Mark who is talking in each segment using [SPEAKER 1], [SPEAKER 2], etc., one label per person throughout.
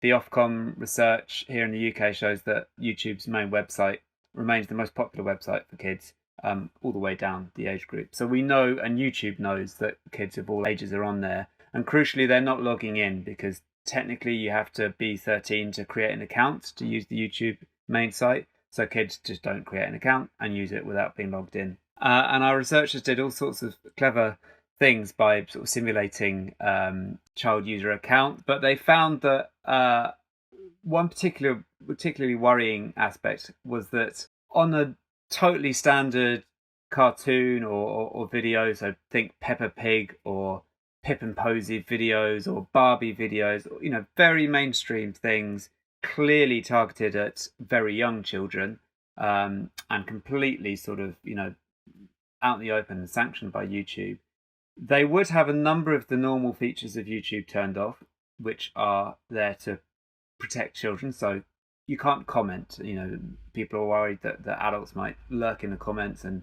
[SPEAKER 1] the Ofcom research here in the UK shows that YouTube's main website remains the most popular website for kids, all the way down the age group. So we know, and YouTube knows, that kids of all ages are on there. And crucially, they're not logging in because technically you have to be 13 to create an account to use the YouTube main site. So kids just don't create an account and use it without being logged in. And our researchers did all sorts of clever things by sort of simulating child user account, but they found that one particularly worrying aspect was that on a totally standard cartoon or video, so think Peppa Pig or Pip and Posy videos or Barbie videos, very mainstream things, clearly targeted at very young children, and completely sort of, out in the open and sanctioned by YouTube. They would have a number of the normal features of YouTube turned off, which are there to protect children. So you can't comment. People are worried that adults might lurk in the comments and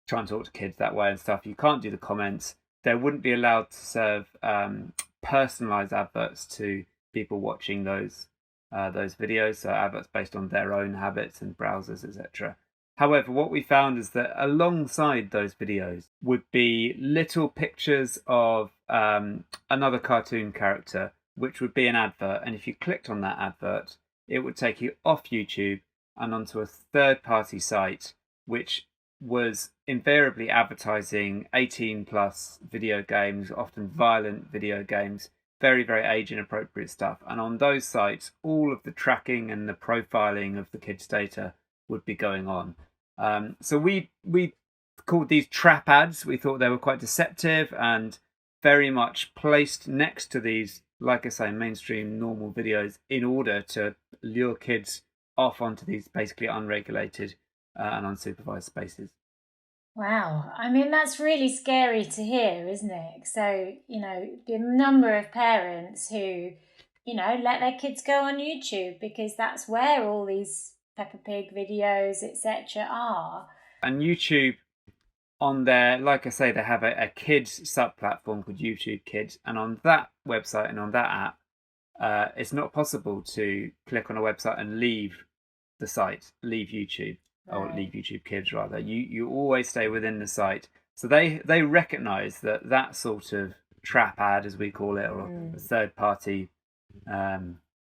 [SPEAKER 1] try and talk to kids that way and stuff. You can't do the comments. They wouldn't be allowed to serve personalized adverts to people watching those videos, so adverts based on their own habits and browsers, etc. However, what we found is that alongside those videos would be little pictures of another cartoon character, which would be an advert. And if you clicked on that advert, it would take you off YouTube and onto a third-party site, which was invariably advertising 18 plus video games, often violent video games, very, very age inappropriate stuff. And on those sites, all of the tracking and the profiling of the kids' data would be going on. So we called these trap ads. We thought they were quite deceptive and very much placed next to these, like I say, mainstream normal videos in order to lure kids off onto these basically unregulated and unsupervised spaces.
[SPEAKER 2] Wow. I mean, that's really scary to hear, isn't it? So, the number of parents who, let their kids go on YouTube because that's where all these Peppa Pig videos, etc., are.
[SPEAKER 1] And YouTube, on there, like I say, they have a kids sub-platform called YouTube Kids. And on that website and on that app, it's not possible to click on a website and leave the site, leave YouTube. Or leave YouTube Kids rather. You always stay within the site. So they recognise that sort of trap ad, as we call it, or a third party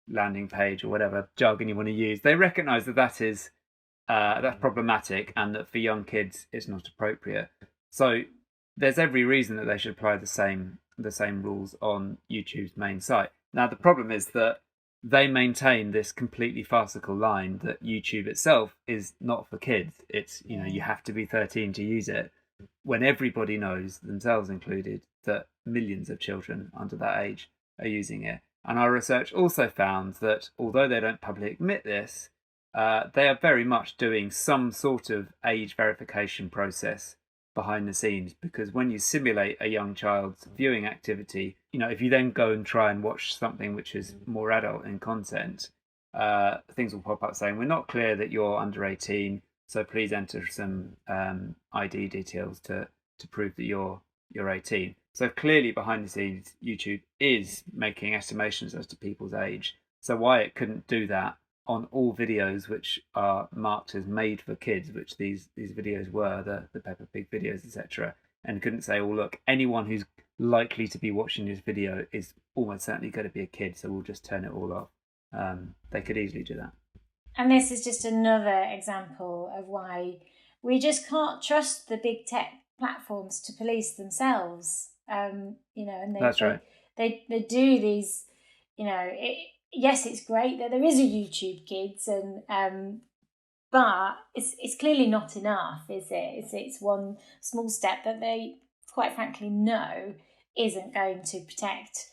[SPEAKER 1] landing page or whatever jargon you want to use. They recognise that is that's problematic and that for young kids it's not appropriate. So there's every reason that they should apply the same rules on YouTube's main site. Now the problem is that they maintain this completely farcical line that YouTube itself is not for kids. It's, you have to be 13 to use it, when everybody knows, themselves included, that millions of children under that age are using it. And our research also found that although they don't publicly admit this, they are very much doing some sort of age verification process behind the scenes, because when you simulate a young child's viewing activity, if you then go and try and watch something which is more adult in content, things will pop up saying, we're not clear that you're under 18, so please enter some ID details to prove that you're 18. So clearly behind the scenes, YouTube is making estimations as to people's age. So why it couldn't do that on all videos which are marked as made for kids, which these videos were, the Peppa Pig videos, etc., and couldn't say, oh look, anyone who's likely to be watching this video is almost certainly going to be a kid, so we'll just turn it all off. They could easily do that.
[SPEAKER 2] And this is just another example of why we just can't trust the big tech platforms to police themselves. And
[SPEAKER 1] That's right.
[SPEAKER 2] They do these, yes, it's great that there is a YouTube Kids, and but it's clearly not enough, is it? It's one small step that they, quite frankly, know isn't going to protect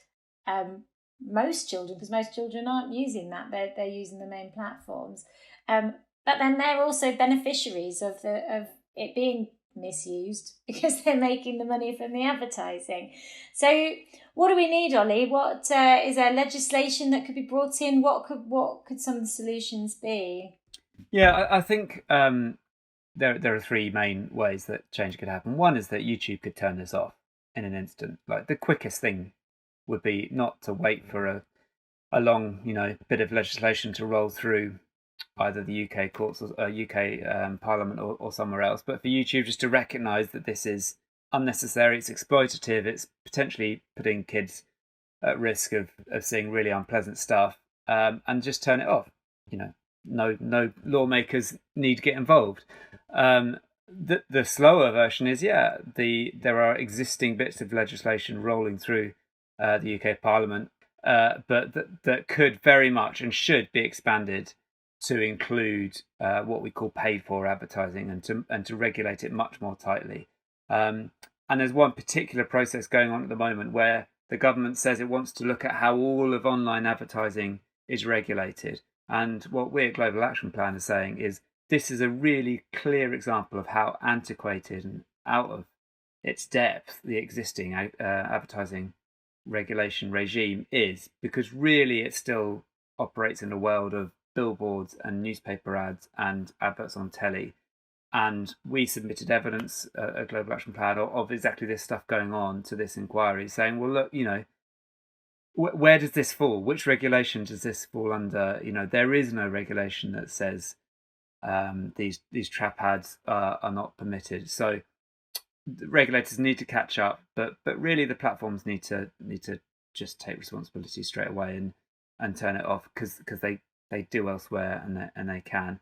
[SPEAKER 2] most children, because most children aren't using that. They're using the main platforms, but then they're also beneficiaries of it being misused because they're making the money from the advertising. So what do we need, Ollie? What is there legislation that could be brought in? What could some of the solutions be?
[SPEAKER 1] Yeah, I think there are three main ways that change could happen. One is that YouTube could turn this off in an instant. Like the quickest thing would be not to wait for a long, bit of legislation to roll through either the UK courts or UK Parliament or somewhere else. But for YouTube just to recognise that this is unnecessary, it's exploitative, it's potentially putting kids at risk of seeing really unpleasant stuff, and just turn it off. No lawmakers need to get involved. The slower version is there are existing bits of legislation rolling through the UK Parliament, but that could very much and should be expanded to include what we call paid for advertising, and to regulate it much more tightly. And there's one particular process going on at the moment where the government says it wants to look at how all of online advertising is regulated. And what we at Global Action Plan are saying is this is a really clear example of how antiquated and out of its depth the existing advertising regulation regime is, because really it still operates in a world of billboards and newspaper ads and adverts on telly. And we submitted evidence, a Global Action Plan, of exactly this stuff going on to this inquiry, saying, well, look, where does this fall? Which regulation does this fall under? There is no regulation that says these trap ads are not permitted. So the regulators need to catch up, but really the platforms need to just take responsibility straight away and turn it off, because they do elsewhere, and they can.